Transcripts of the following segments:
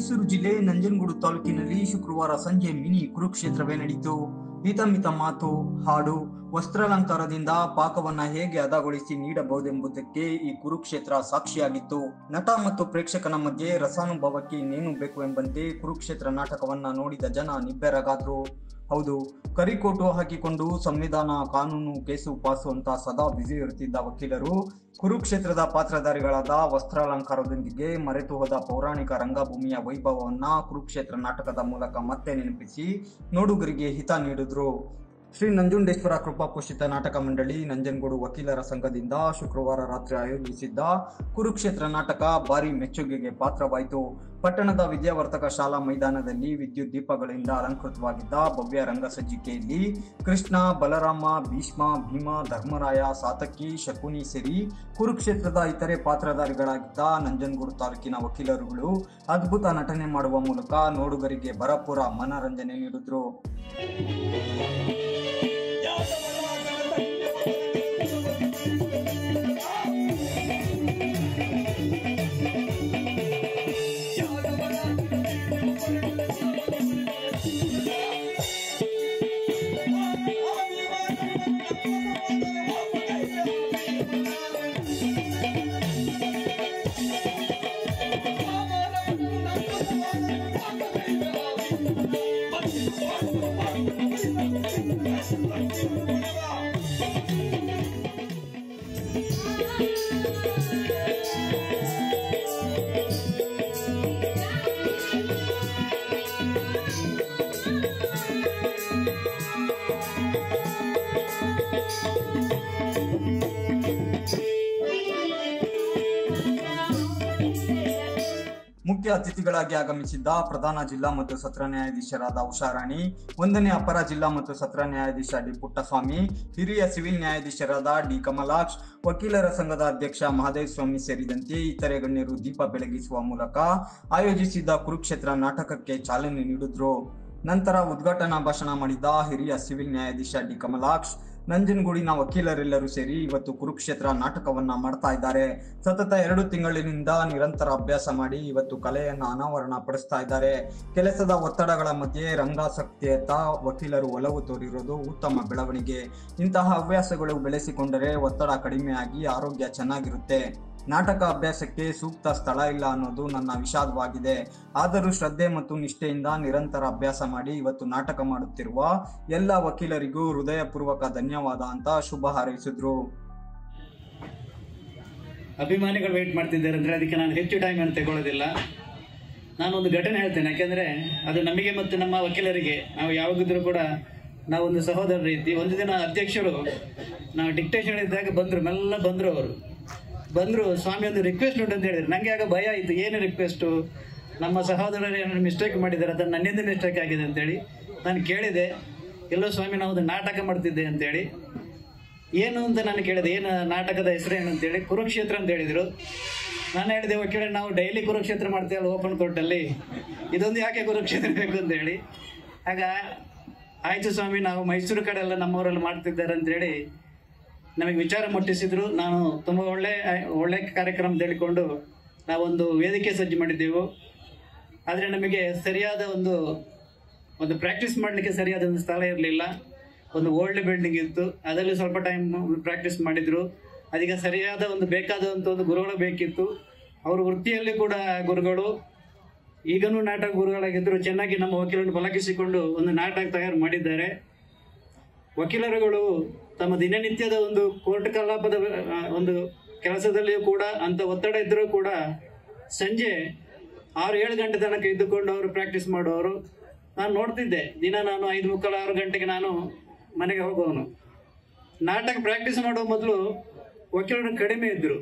ಮೈಸೂರು ಜಿಲ್ಲೆ ನಂಜನಗೂಡು ತಾಲೂಕಿನಲ್ಲಿ ಶುಕ್ರವಾರ ಸಂಜೆ ಮಿನಿ ಕುರುಕ್ಷೇತ್ರವೇ ನಡೆಯಿತು. ಹಿತಮಿತ ಮಾತು, ಹಾಡು, ವಸ್ತ್ರಾಲಂಕಾರದಿಂದ ಪಾಕವನ್ನ ಹೇಗೆ ಹದಗೊಳಿಸಿ ನೀಡಬಹುದೆಂಬುದಕ್ಕೆ ಈ ಕುರುಕ್ಷೇತ್ರ ಸಾಕ್ಷಿಯಾಗಿತ್ತು. ನಟ ಮತ್ತು ಪ್ರೇಕ್ಷಕನ ಮಧ್ಯೆ ರಸಾನುಭವಕ್ಕೆ ಇನ್ನೇನು ಬೇಕು ಎಂಬಂತೆ ಕುರುಕ್ಷೇತ್ರ ನಾಟಕವನ್ನ ನೋಡಿದ ಜನ ನಿಬ್ಬೆರಗಾದ್ರು. ಹೌದು, ಕರಿಕೋಟು ಹಾಕಿಕೊಂಡು ಸಂವಿಧಾನ, ಕಾನೂನು, ಕೇಸು ಪಾಸು ಅಂತ ಸದಾ ಬ್ಯುಸಿ ಇರುತ್ತಿದ್ದ ವಕೀಲರು ಕುರುಕ್ಷೇತ್ರದ ಪಾತ್ರಧಾರಿಗಳಾದ ವಸ್ತ್ರಾಲಂಕಾರದೊಂದಿಗೆ ಮರೆತು ಹೋದ ಪೌರಾಣಿಕ ರಂಗಭೂಮಿಯ ವೈಭವವನ್ನ ಕುರುಕ್ಷೇತ್ರ ನಾಟಕದ ಮೂಲಕ ಮತ್ತೆ ನೆನಪಿಸಿ ನೋಡುಗರಿಗೆ ಹಿತ ನೀಡಿದ್ರು. ಶ್ರೀ ನಂಜುಂಡೇಶ್ವರ ಕೃಪಾ ಪೋಷಿತ ನಾಟಕ ಮಂಡಳಿ ನಂಜನಗೂಡು ವಕೀಲರ ಸಂಘದಿಂದ ಶುಕ್ರವಾರ ರಾತ್ರಿ ಆಯೋಜಿಸಿದ್ದ ಕುರುಕ್ಷೇತ್ರ ನಾಟಕ ಭಾರಿ ಮೆಚ್ಚುಗೆಗೆ ಪಾತ್ರವಾಯಿತು. ಪಟ್ಟಣದ ವಿದ್ಯಾವರ್ತಕ ಶಾಲಾ ಮೈದಾನದಲ್ಲಿ ವಿದ್ಯುತ್ ದೀಪಗಳಿಂದ ಅಲಂಕೃತವಾಗಿದ್ದ ಭವ್ಯ ರಂಗಸಜ್ಜಿಕೆಯಲ್ಲಿ ಕೃಷ್ಣ, ಬಲರಾಮ, ಭೀಷ್ಮ, ಭೀಮ, ಧರ್ಮರಾಯ, ಸಾತಕಿ, ಶಕುನಿ ಸೇರಿ ಕುರುಕ್ಷೇತ್ರದ ಇತರೆ ಪಾತ್ರಧಾರಿಗಳಾಗಿದ್ದ ನಂಜನಗೂಡು ತಾಲೂಕಿನ ವಕೀಲರುಗಳು ಅದ್ಭುತ ನಟನೆ ಮಾಡುವ ಮೂಲಕ ನೋಡುಗರಿಗೆ ಭರಪೂರ ಮನರಂಜನೆ ನೀಡಿದ್ರು. ಮುಖ್ಯ ಅತಿಥಿಗಳಾಗಿ ಆಗಮಿಸಿದ್ದ ಪ್ರಧಾನ ಜಿಲ್ಲಾ ಮತ್ತು ಸತ್ರ ನ್ಯಾಯಾಧೀಶರಾದ ಉಷಾರಾಣಿ, 1ನೇ ಅಪರ ಜಿಲ್ಲಾ ಮತ್ತು ಸತ್ರ ನ್ಯಾಯಾಧೀಶ ಡಿ ಪುಟ್ಟಸ್ವಾಮಿ, ಹಿರಿಯ ಸಿವಿಲ್ ನ್ಯಾಯಾಧೀಶರಾದ ಡಿ ಕಮಲಾಕ್ಷ್, ವಕೀಲರ ಸಂಘದ ಅಧ್ಯಕ್ಷ ಮಹದೇವ್ ಸ್ವಾಮಿ ಸೇರಿದಂತೆ ಇತರೆ ಗಣ್ಯರು ದೀಪ ಬೆಳಗಿಸುವ ಮೂಲಕ ಆಯೋಜಿಸಿದ್ದ ಕುರುಕ್ಷೇತ್ರ ನಾಟಕಕ್ಕೆ ಚಾಲನೆ ನೀಡಿದ್ರು. ನಂತರ ಉದ್ಘಾಟನಾ ಭಾಷಣ ಮಾಡಿದ ಹಿರಿಯ ಸಿವಿಲ್ ನ್ಯಾಯಾಧೀಶ ಡಿ ಕಮಲಾಕ್ಷ್, ನಂಜನಗೂಡಿನ ವಕೀಲರೆಲ್ಲರೂ ಸೇರಿ ಇವತ್ತು ಕುರುಕ್ಷೇತ್ರ ನಾಟಕವನ್ನ ಮಾಡ್ತಾ ಇದ್ದಾರೆ. ಸತತ 2 ತಿಂಗಳಿನಿಂದ ನಿರಂತರ ಅಭ್ಯಾಸ ಮಾಡಿ ಇವತ್ತು ಕಲೆಯನ್ನ ಅನಾವರಣ ಪಡಿಸ್ತಾ ಇದ್ದಾರೆ. ಕೆಲಸದ ಒತ್ತಡಗಳ ಮಧ್ಯೆ ರಂಗಾಸಕ್ತಿಯತ್ತ ವಕೀಲರು ಒಲವು ತೋರಿರೋದು ಉತ್ತಮ ಬೆಳವಣಿಗೆ. ಇಂತಹ ಹವ್ಯಾಸಗಳು ಬೆಳೆಸಿಕೊಂಡರೆ ಒತ್ತಡ ಕಡಿಮೆಯಾಗಿ ಆರೋಗ್ಯ ಚೆನ್ನಾಗಿರುತ್ತೆ. ನಾಟಕ ಅಭ್ಯಾಸಕ್ಕೆ ಸೂಕ್ತ ಸ್ಥಳ ಇಲ್ಲ ಅನ್ನೋದು ನನ್ನ ವಿಷಾದವಾಗಿದೆ. ಆದರೂ ಶ್ರದ್ಧೆ ಮತ್ತು ನಿಷ್ಠೆಯಿಂದ ನಿರಂತರ ಅಭ್ಯಾಸ ಮಾಡಿ ಇವತ್ತು ನಾಟಕ ಮಾಡುತ್ತಿರುವ ಎಲ್ಲ ವಕೀಲರಿಗೂ ಹೃದಯಪೂರ್ವಕ ಧನ್ಯವಾದ ಅಂತ ಶುಭ ಹಾರೈಸಿದ್ರು. ಅಭಿಮಾನಿಗಳು ವೇಟ್ ಮಾಡ್ತಿದ್ದಾರೆ ಅಂದರೆ ಅದಕ್ಕೆ ನಾನು ಹೆಚ್ಚು ಟೈಮ್ ಅನ್ನು ತಗೊಳ್ಳೋದಿಲ್ಲ. ನಾನೊಂದು ಘಟನೆ ಹೇಳ್ತೇನೆ, ಯಾಕೆಂದರೆ ಅದು ನಮಗೆ ಮತ್ತು ನಮ್ಮ ವಕೀಲರಿಗೆ ನಾವು ಯಾವಾಗಿದ್ರೂ ಕೂಡ ನಾವೊಂದು ಸಹೋದರ ರೀತಿ. ಒಂದು ದಿನ ಅಧ್ಯಕ್ಷರು ನಾವು ಡಿಕ್ಟೇಷನ್ ಇದ್ದಾಗ ಮೆಲ್ಲ ಬಂದರು. ಅವರು ಬಂದರು, ಸ್ವಾಮಿ ಒಂದು ರಿಕ್ವೆಸ್ಟ್ ಉಂಟು ಅಂತ ಹೇಳಿದ್ರು. ನನಗೆ ಆಗ ಭಯ ಆಯಿತು, ಏನು ರಿಕ್ವೆಸ್ಟು, ನಮ್ಮ ಸಹೋದರರು ಏನಾದ್ರು ಮಿಸ್ಟೇಕ್ ಮಾಡಿದ್ದಾರೆ, ಅದನ್ನು ನನ್ನಿಂದ ಮಿಸ್ಟೇಕ್ ಆಗಿದೆ ಅಂತೇಳಿ ನಾನು ಕೇಳಿದೆ. ಎಲ್ಲೋ ಸ್ವಾಮಿ ನಾವು ಒಂದು ನಾಟಕ ಮಾಡ್ತಿದ್ದೆ ಅಂತೇಳಿ. ಏನು ಅಂತ ನಾನು ಕೇಳಿದೆ, ಏನು ನಾಟಕದ ಹೆಸರೇನು ಅಂತೇಳಿ. ಕುರುಕ್ಷೇತ್ರ ಅಂತ ಹೇಳಿದರು. ನಾನು ಹೇಳಿದೆ, ವಕೀಲ ನಾವು ಡೈಲಿ ಕುರುಕ್ಷೇತ್ರ ಮಾಡ್ತೇವಲ್ಲ ಓಪನ್ ಕೋರ್ಟಲ್ಲಿ, ಇದೊಂದು ಯಾಕೆ ಕುರುಕ್ಷೇತ್ರ ಬೇಕು ಅಂತೇಳಿ. ಆಗ ಆಯಿತು ಸ್ವಾಮಿ, ನಾವು ಮೈಸೂರು ಕಡೆ ಎಲ್ಲ ನಮ್ಮವರೆಲ್ಲ ಮಾಡ್ತಿದ್ದಾರೆ ಅಂತೇಳಿ ನಮಗೆ ವಿಚಾರ ಮುಟ್ಟಿಸಿದ್ರು. ನಾನು ತುಂಬ ಒಳ್ಳೆ ಕಾರ್ಯಕ್ರಮ ಹೇಳಿಕೊಂಡು ನಾವೊಂದು ವೇದಿಕೆ ಸಜ್ಜು ಮಾಡಿದ್ದೆವು. ಆದರೆ ನಮಗೆ ಸರಿಯಾದ ಒಂದು ಪ್ರಾಕ್ಟೀಸ್ ಮಾಡಲಿಕ್ಕೆ ಸರಿಯಾದ ಒಂದು ಸ್ಥಳ ಇರಲಿಲ್ಲ. ಒಂದು ಓಲ್ಡ್ ಬಿಲ್ಡಿಂಗ್ ಇತ್ತು, ಅದರಲ್ಲಿ ಸ್ವಲ್ಪ ಟೈಮ್ ಪ್ರಾಕ್ಟೀಸ್ ಮಾಡಿದರು. ಅದೀಗ ಸರಿಯಾದ ಬೇಕಾದಂಥ ಒಂದು ಗುರುಗಳು ಬೇಕಿತ್ತು. ಅವರು ವೃತ್ತಿಯಲ್ಲಿ ಕೂಡ ಗುರುಗಳು, ಈಗನೂ ನಾಟಕ ಗುರುಗಳಾಗಿದ್ದರು. ಚೆನ್ನಾಗಿ ನಮ್ಮ ವಕೀಲರನ್ನು ಪಲಕಿಸಿಕೊಂಡು ಒಂದು ನಾಟಕ ತಯಾರು ಮಾಡಿದ್ದಾರೆ. ವಕೀಲರುಗಳು ತಮ್ಮ ದಿನನಿತ್ಯದ ಒಂದು ಕೋರ್ಟ್ ಕಲಾಪದ ಒಂದು ಕೆಲಸದಲ್ಲಿಯೂ ಕೂಡ ಅಂಥ ಒತ್ತಡ ಇದ್ದರೂ ಕೂಡ ಸಂಜೆ 6-7 ಗಂಟೆ ತನಕ ಇದ್ದುಕೊಂಡು ಅವರು ಪ್ರಾಕ್ಟೀಸ್ ಮಾಡುವವರು. ನಾನು ನೋಡ್ತಿದ್ದೆ, ದಿನ ನಾನು 5:45-6 ಗಂಟೆಗೆ ನಾನು ಮನೆಗೆ ಹೋಗುವವನು. ನಾಟಕ ಪ್ರಾಕ್ಟೀಸ್ ಮಾಡುವ ಮೊದಲು ವಕೀಲರು ಕಡಿಮೆ ಇದ್ದರು.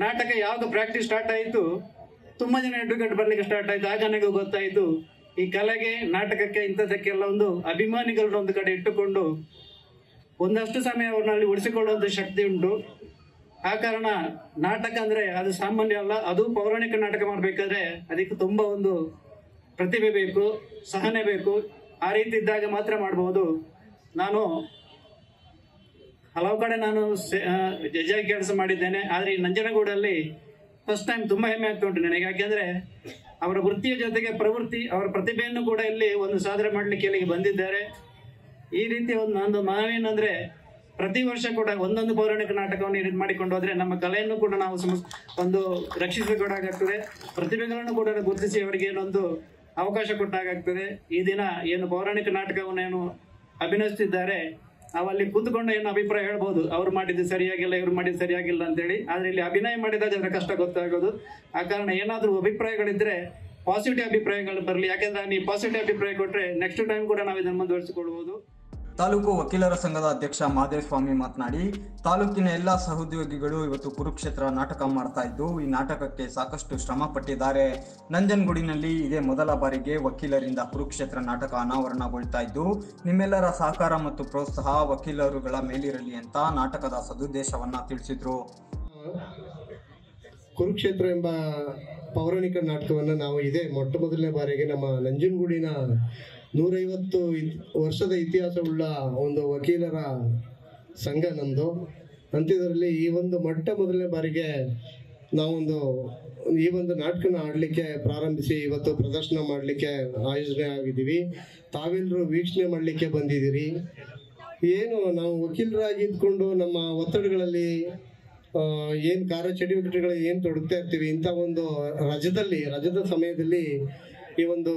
ನಾಟಕ ಯಾವಾಗ ಪ್ರಾಕ್ಟೀಸ್ ಸ್ಟಾರ್ಟ್ ಆಯಿತು, ತುಂಬ ಜನ ಅಡ್ವೊಕೇಟ್ ಬರಲಿಕ್ಕೆ ಸ್ಟಾರ್ಟ್ ಆಯಿತು. ಆಗ ನನಗೆ ಗೊತ್ತಾಯಿತು, ಈ ಕಲೆಗೆ, ನಾಟಕಕ್ಕೆ, ಇಂಥದ್ದಕ್ಕೆಲ್ಲ ಒಂದು ಅಭಿಮಾನಿಗಳನ್ನ ಒಂದು ಕಡೆ ಇಟ್ಟುಕೊಂಡು ಒಂದಷ್ಟು ಸಮಯ ಅವ್ರನ್ನಲ್ಲಿ ಉಳಿಸಿಕೊಳ್ಳುವಂಥ ಶಕ್ತಿ ಉಂಟು. ಆ ಕಾರಣ ನಾಟಕ ಅಂದರೆ ಅದು ಸಾಮಾನ್ಯ ಅಲ್ಲ. ಅದು ಪೌರಾಣಿಕ ನಾಟಕ ಮಾಡಬೇಕಾದ್ರೆ ಅದಕ್ಕೆ ತುಂಬ ಒಂದು ಪ್ರತಿಭೆ ಬೇಕು, ಸಹನೆ ಬೇಕು. ಆ ರೀತಿ ಇದ್ದಾಗ ಮಾತ್ರ ಮಾಡಬಹುದು. ನಾನು ಹಲವು ಕಡೆ ಜಡ್ಜಾಗಿ ಕೆಲಸ ಮಾಡಿದ್ದೇನೆ. ಆದರೆ ಈ ನಂಜನಗೂಡಲ್ಲಿ ಫಸ್ಟ್ ಟೈಮ್ ತುಂಬ ಹೆಮ್ಮೆ ಆಗ್ತಾ ಉಂಟು ನನಗೆ. ಯಾಕೆಂದರೆ ಅವರ ವೃತ್ತಿಯ ಜೊತೆಗೆ ಪ್ರವೃತ್ತಿ, ಅವರ ಪ್ರತಿಭೆಯನ್ನು ಕೂಡ ಇಲ್ಲಿ ಒಂದು ಸಾಧನೆ ಮಾಡಲಿಕ್ಕೆ ಇಲ್ಲಿಗೆ ಬಂದಿದ್ದಾರೆ. ಈ ರೀತಿ ಒಂದು ನಾವೇನಂದ್ರೆ ಪ್ರತಿ ವರ್ಷ ಕೂಡ ಒಂದೊಂದು ಪೌರಾಣಿಕ ನಾಟಕವನ್ನು ಇದು ಮಾಡಿಕೊಂಡು ಹೋದ್ರೆ ನಮ್ಮ ಕಲೆಯನ್ನು ಕೂಡ ನಾವು ಒಂದು ರಕ್ಷಿಸಿಕೊಡಾಗ್ತದೆ. ಪ್ರತಿಭೆಗಳನ್ನು ಕೂಡ ಗುರುತಿಸಿ ಅವರಿಗೆ ಏನೊಂದು ಅವಕಾಶ ಕೊಟ್ಟಾಗ್ತದೆ. ಈ ದಿನ ಏನು ಪೌರಾಣಿಕ ನಾಟಕವನ್ನು ಏನು ಅಭಿನಯಿಸ್ತಿದ್ದಾರೆ, ಅವಲ್ಲಿ ಕೂತ್ಕೊಂಡು ಏನು ಅಭಿಪ್ರಾಯ ಹೇಳ್ಬೋದು, ಅವ್ರು ಮಾಡಿದ್ದು ಸರಿಯಾಗಿಲ್ಲ, ಇವ್ರು ಮಾಡಿದ್ದು ಸರಿಯಾಗಿಲ್ಲ ಅಂತೇಳಿ. ಆದ್ರೆ ಇಲ್ಲಿ ಅಭಿನಯ ಮಾಡಿದಾಗ ಅದರ ಕಷ್ಟ ಗೊತ್ತಾಗೋದು. ಆ ಕಾರಣ ಏನಾದರೂ ಅಭಿಪ್ರಾಯಗಳಿದ್ರೆ ಪಾಸಿಟಿವ್ ಅಭಿಪ್ರಾಯಗಳು ಬರಲಿ. ಯಾಕೆಂದ್ರೆ ನೀವು ಪಾಸಿಟಿವ್ ಅಭಿಪ್ರಾಯ ಕೊಟ್ಟರೆ ನೆಕ್ಸ್ಟ್ ಟೈಮ್ ಕೂಡ ನಾವು ಇದನ್ನು ಮುಂದುವರಿಸಿಕೊಳ್ಬಹುದು. ತಾಲೂಕು ವಕೀಲರ ಸಂಘದ ಅಧ್ಯಕ್ಷ ಮಹದೇವಸ್ವಾಮಿ ಮಾತನಾಡಿ, ತಾಲೂಕಿನ ಎಲ್ಲ ಸಹೋದ್ಯೋಗಿಗಳು ಇವತ್ತು ಕುರುಕ್ಷೇತ್ರ ನಾಟಕ ಮಾಡ್ತಾ ಇದ್ದು, ಈ ನಾಟಕಕ್ಕೆ ಸಾಕಷ್ಟು ಶ್ರಮ ಪಟ್ಟಿದ್ದಾರೆ. ನಂಜನಗೂಡಿನಲ್ಲಿ ಇದೇ ಮೊದಲ ಬಾರಿಗೆ ವಕೀಲರಿಂದ ಕುರುಕ್ಷೇತ್ರ ನಾಟಕ ಅನಾವರಣಗೊಳ್ತಾ ಇದ್ದು, ನಿಮ್ಮೆಲ್ಲರ ಸಹಕಾರ ಮತ್ತು ಪ್ರೋತ್ಸಾಹ ವಕೀಲರುಗಳ ಮೇಲಿರಲಿ ಅಂತ ನಾಟಕದ ಸದುದ್ದೇಶವನ್ನ ತಿಳಿಸಿದ್ರು. ಕುರುಕ್ಷೇತ್ರ ಎಂಬ ಪೌರಾಣಿಕ ನಾಟಕವನ್ನು ನಾವು ಇದೇ ಮೊಟ್ಟ ಮೊದಲನೇ ಬಾರಿಗೆ ನಮ್ಮ ನಂಜನಗೂಡಿನ 150 ವರ್ಷದ ಇತಿಹಾಸವುಳ್ಳ ಒಂದು ವಕೀಲರ ಸಂಘ ನಮ್ಮದು. ಅಂಥದ್ರಲ್ಲಿ ಈ ಒಂದು ಮೊಟ್ಟ ಮೊದಲನೇ ಬಾರಿಗೆ ನಾವೊಂದು ಈ ಒಂದು ನಾಟಕನ ಆಡಲಿಕ್ಕೆ ಪ್ರಾರಂಭಿಸಿ ಇವತ್ತು ಪ್ರದರ್ಶನ ಮಾಡಲಿಕ್ಕೆ ಆಯೋಜನೆ ಆಗಿದ್ದೀವಿ. ತಾವೆಲ್ಲರೂ ವೀಕ್ಷಣೆ ಮಾಡಲಿಕ್ಕೆ ಬಂದಿದ್ದೀರಿ. ಏನು ನಾವು ವಕೀಲರಾಗಿದ್ಕೊಂಡು ನಮ್ಮ ಒತ್ತಡಗಳಲ್ಲಿ ಏನು ಕಾರ್ಯಚಟುವಟಿಕೆಗಳು ಏನು ತೊಡಗ್ತಾ ಇರ್ತೀವಿ, ಇಂಥ ಒಂದು ರಜದ ಸಮಯದಲ್ಲಿ ಈ ಒಂದು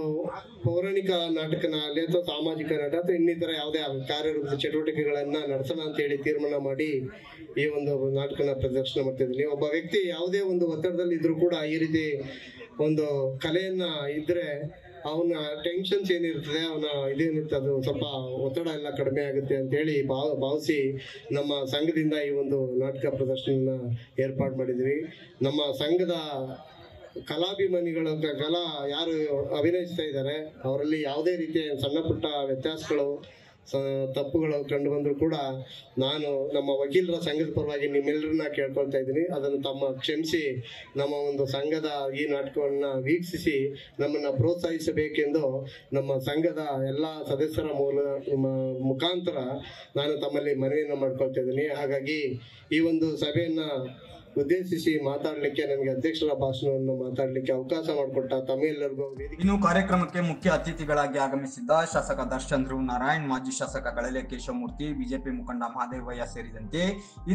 ಪೌರಾಣಿಕ ನಾಟಕನ ಆಗಲಿ ಅಥವಾ ಸಾಮಾಜಿಕ ನಾಟಕ ಅಥವಾ ಇನ್ನಿತರ ಯಾವುದೇ ಕಾರ್ಯರೂಪದ ಚಟುವಟಿಕೆಗಳನ್ನ ನಡೆಸೋಣ ಅಂತೇಳಿ ತೀರ್ಮಾನ ಮಾಡಿ ಈ ಒಂದು ನಾಟಕನ ಪ್ರದರ್ಶನ ಮಾಡ್ತಿದ್ದೀನಿ. ಒಬ್ಬ ವ್ಯಕ್ತಿ ಯಾವುದೇ ಒಂದು ಒತ್ತಡದಲ್ಲಿ ಇದ್ರೂ ಕೂಡ ಈ ರೀತಿ ಒಂದು ಕಲೆಯನ್ನ ಇದ್ರೆ ಅವನ ಟೆನ್ಷನ್ಸ್ ಏನಿರ್ತದೆ, ಅವನ ಇದೇನಿರ್ತದೆ, ಅದು ಸ್ವಲ್ಪ ಒತ್ತಡ ಎಲ್ಲ ಕಡಿಮೆ ಆಗುತ್ತೆ ಅಂತೇಳಿ ಭಾವಿಸಿ ನಮ್ಮ ಸಂಘದಿಂದ ಈ ಒಂದು ನಾಟಕ ಪ್ರದರ್ಶನ ಏರ್ಪಾಡು ಮಾಡಿದ್ವಿ. ನಮ್ಮ ಸಂಘದ ಕಲಾಭಿಮಾನಿಗಳು ಯಾರು ಅಭಿನಯಿಸ್ತಾ ಇದ್ದಾರೆ ಅವರಲ್ಲಿ ಯಾವುದೇ ರೀತಿಯ ಸಣ್ಣ ಪುಟ್ಟ ವ್ಯತ್ಯಾಸಗಳು ತಪ್ಪುಗಳು ಕಂಡು ಬಂದರೂ ಕೂಡ ನಾನು ನಮ್ಮ ವಕೀಲರ ಸಂಘದ ಪರವಾಗಿ ನಿಮ್ಮೆಲ್ಲರನ್ನ ಕೇಳ್ಕೊಳ್ತಾ ಇದ್ದೀನಿ. ಅದನ್ನು ತಮ್ಮ ಕ್ಷಮಿಸಿ ನಮ್ಮ ಒಂದು ಸಂಘದ ಈ ನಾಟಕವನ್ನು ವೀಕ್ಷಿಸಿ ನಮ್ಮನ್ನು ಪ್ರೋತ್ಸಾಹಿಸಬೇಕೆಂದು ನಮ್ಮ ಸಂಘದ ಎಲ್ಲ ಸದಸ್ಯರ ಮುಖಾಂತರ ನಾನು ತಮ್ಮಲ್ಲಿ ಮನವಿಯನ್ನು ಮಾಡ್ಕೊಳ್ತಾ ಇದ್ದೀನಿ. ಹಾಗಾಗಿ ಈ ಒಂದು ಸಭೆಯನ್ನ ಉದ್ದೇಶಿಸಿ ಮಾತಾಡಲಿಕ್ಕೆ ನನಗೆ ಅಧ್ಯಕ್ಷರ ಭಾಷಣವನ್ನು ಮಾತಾಡಲಿಕ್ಕೆ ಅವಕಾಶ ಮಾಡಿಕೊಟ್ಟ ತಮ್ಮೆಲ್ಲರಿಗೂ. ಇನ್ನು ಕಾರ್ಯಕ್ರಮಕ್ಕೆ ಮುಖ್ಯ ಅತಿಥಿಗಳಾಗಿ ಆಗಮಿಸಿದ್ದ ಶಾಸಕ ದರ್ಶನ್ ಧ್ರುವ ನಾರಾಯಣ್, ಮಾಜಿ ಶಾಸಕ ಗಳಲೆ ಕೇಶವಮೂರ್ತಿ, ಬಿಜೆಪಿ ಮುಖಂಡ ಮಹದೇವಯ್ಯ ಸೇರಿದಂತೆ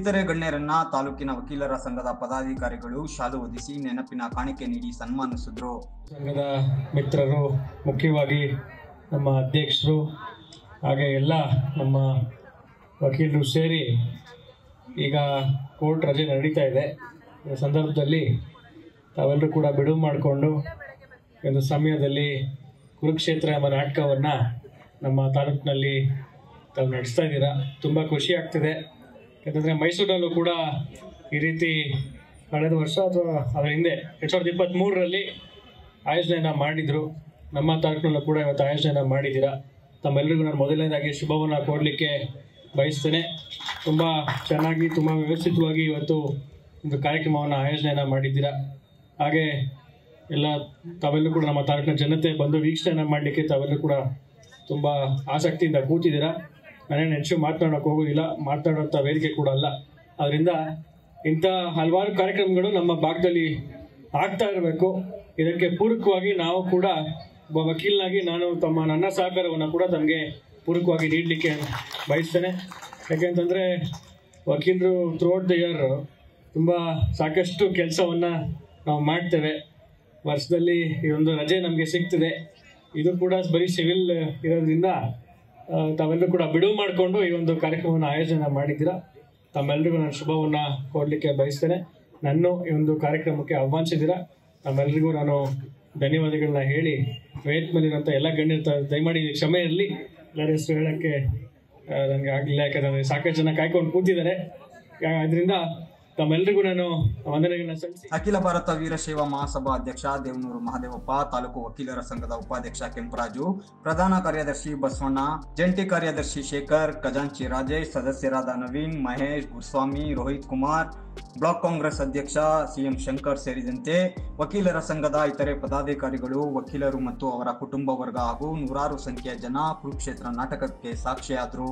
ಇತರೆ ಗಣ್ಯರನ್ನ ತಾಲೂಕಿನ ವಕೀಲರ ಸಂಘದ ಪದಾಧಿಕಾರಿಗಳು ಶಾಲು ಹೊದಿಸಿ ನೆನಪಿನ ಕಾಣಿಕೆ ನೀಡಿ ಸನ್ಮಾನಿಸಿದ್ರು. ಸಂಘದ ಮಿತ್ರರು, ಮುಖ್ಯವಾಗಿ ನಮ್ಮ ಅಧ್ಯಕ್ಷರು ಹಾಗೆ ಎಲ್ಲ ನಮ್ಮ ವಕೀಲರು ಸೇರಿ ಈಗ ಕೋರ್ಟ್ ರಜೆ ನಡೀತಾ ಇದೆ. ಈ ಸಂದರ್ಭದಲ್ಲಿ ತಾವೆಲ್ಲರೂ ಕೂಡ ಬಿಡುವು ಮಾಡಿಕೊಂಡು ಒಂದು ಸಮಯದಲ್ಲಿ ಕುರುಕ್ಷೇತ್ರ ಎಂಬ ನಾಟಕವನ್ನು ನಮ್ಮ ತಾಲೂಕಿನಲ್ಲಿ ತಾವು ನಡೆಸ್ತಾ ಇದ್ದೀರಾ. ತುಂಬ ಖುಷಿ ಆಗ್ತಿದೆ. ಯಾಕಂದರೆ ಮೈಸೂರಲ್ಲೂ ಕೂಡ ಈ ರೀತಿ ಕಳೆದ ವರ್ಷ ಅಥವಾ ಅದರ ಹಿಂದೆ 2023ರಲ್ಲಿ ಆಯೋಜನೆಯನ್ನು ಮಾಡಿದರು. ನಮ್ಮ ತಾಲೂಕಿನಲ್ಲೂ ಕೂಡ ಇವತ್ತು ಆಯೋಜನೆ ಮಾಡಿದ್ದೀರಾ. ತಮ್ಮೆಲ್ಲರಿಗೂ ನಾನು ಮೊದಲನೇದಾಗಿ ಶುಭವನ್ನು ಕೋರಲಿಕ್ಕೆ ಬಯಸ್ತೇನೆ. ತುಂಬ ಚೆನ್ನಾಗಿ, ತುಂಬ ವ್ಯವಸ್ಥಿತವಾಗಿ ಇವತ್ತು ಒಂದು ಕಾರ್ಯಕ್ರಮವನ್ನು ಆಯೋಜನೆಯನ್ನು ಮಾಡಿದ್ದೀರಾ. ಹಾಗೆ ಎಲ್ಲ ತಾವೆಲ್ಲರೂ ಕೂಡ ನಮ್ಮ ತಾಲೂಕಿನ ಜನತೆ ಬಂದು ವೀಕ್ಷಣೆಯನ್ನು ಮಾಡಲಿಕ್ಕೆ ತಾವೆಲ್ಲರೂ ಕೂಡ ತುಂಬ ಆಸಕ್ತಿಯಿಂದ ಕೂತಿದ್ದೀರಾ. ನಾನೇನು ಹೆಚ್ಚು ಮಾತನಾಡೋಕೆ ಹೋಗೋದಿಲ್ಲ, ಮಾತನಾಡುವಂಥ ವೇದಿಕೆ ಕೂಡ ಅಲ್ಲ. ಅದರಿಂದ ಇಂಥ ಹಲವಾರು ಕಾರ್ಯಕ್ರಮಗಳು ನಮ್ಮ ಭಾಗದಲ್ಲಿ ಆಗ್ತಾ ಇರಬೇಕು. ಇದಕ್ಕೆ ಪೂರಕವಾಗಿ ನಾವು ಕೂಡ ಒಬ್ಬ ವಕೀಲನಾಗಿ ನಾನು ನನ್ನ ಸಹಕಾರವನ್ನು ಕೂಡ ತಮಗೆ ಪೂರಕವಾಗಿ ನೀಡಲಿಕ್ಕೆ ಬಯಸ್ತೇನೆ. ಯಾಕೆಂತಂದರೆ ವಕೀಲರು ಥ್ರೂಔಟ್ ದ ಇಯರ್ ತುಂಬ ಸಾಕಷ್ಟು ಕೆಲಸವನ್ನು ನಾವು ಮಾಡ್ತೇವೆ. ವರ್ಷದಲ್ಲಿ ಈ ಒಂದು ರಜೆ ನಮಗೆ ಸಿಗ್ತದೆ. ಇದು ಕೂಡ ಬರೀ ಸಿವಿಲ್ ಇರೋದ್ರಿಂದ ತಾವೆಲ್ಲರೂ ಕೂಡ ಬಿಡುವು ಮಾಡಿಕೊಂಡು ಈ ಒಂದು ಕಾರ್ಯಕ್ರಮವನ್ನು ಆಯೋಜನೆ ಮಾಡಿದ್ದೀರಾ. ತಮ್ಮೆಲ್ಲರಿಗೂ ನಾನು ಶುಭವನ್ನು ಕೋರಲಿಕ್ಕೆ ಬಯಸ್ತೇನೆ. ನನ್ನ ಈ ಒಂದು ಕಾರ್ಯಕ್ರಮಕ್ಕೆ ಆಹ್ವಾನಿಸಿದ್ದೀರಾ. ತಮ್ಮೆಲ್ಲರಿಗೂ ನಾನು ಧನ್ಯವಾದಗಳನ್ನ ಹೇಳಿ ವೇದಿಕೆ ಮೇಲಿರುವಂಥ ಎಲ್ಲ ಗಣ್ಯರು ದಯಮಾಡಿ ಕ್ಷಮೆ ಇರಲಿ. ಎಲ್ಲರ ಹೆಸರು ಹೇಳೋಕ್ಕೆ ನನಗೆ ಆಗಲಿಲ್ಲ, ಯಾಕಂದರೆ ಸಾಕಷ್ಟು ಜನ ಕಾಯ್ಕೊಂಡು ಕೂತಿದ್ದಾರೆ. ಅದರಿಂದ ತಮ್ಮೆಲ್ಲರಿಗೂ ನಾನು ವಂದನೆಗಳನ್ನ ಸಲ್ಲಿಸಿ. ಅಖಿಲ ಭಾರತ ವೀರಶೈವ ಮಹಾಸಭಾ ಅಧ್ಯಕ್ಷ ದೇವನೂರು ಮಹದೇವಪ್ಪ, ತಾಲೂಕು ವಕೀಲರ ಸಂಘದ ಉಪಾಧ್ಯಕ್ಷ ಕೆಂಪರಾಜು, ಪ್ರಧಾನ ಕಾರ್ಯದರ್ಶಿ ಬಸವಣ್ಣ, ಜಂಟಿ ಕಾರ್ಯದರ್ಶಿ ಶೇಖರ್, ಖಜಾಂಚಿ ರಾಜೇಶ್, ಸದಸ್ಯರಾದ ನವೀನ್, ಮಹೇಶ್, ಗುರುಸ್ವಾಮಿ, ರೋಹಿತ್ ಕುಮಾರ್, ಬ್ಲಾಕ್ ಕಾಂಗ್ರೆಸ್ ಅಧ್ಯಕ್ಷ ಸಿಎಂ ಶಂಕರ್ ಸೇರಿದಂತೆ ವಕೀಲರ ಸಂಘದ ಇತರೆ ಪದಾಧಿಕಾರಿಗಳು, ವಕೀಲರು ಮತ್ತು ಅವರ ಕುಟುಂಬ ವರ್ಗ ಹಾಗೂ ನೂರಾರು ಸಂಖ್ಯೆಯ ಜನ ಕುರುಕ್ಷೇತ್ರ ನಾಟಕಕ್ಕೆ ಸಾಕ್ಷಿಯಾದರು.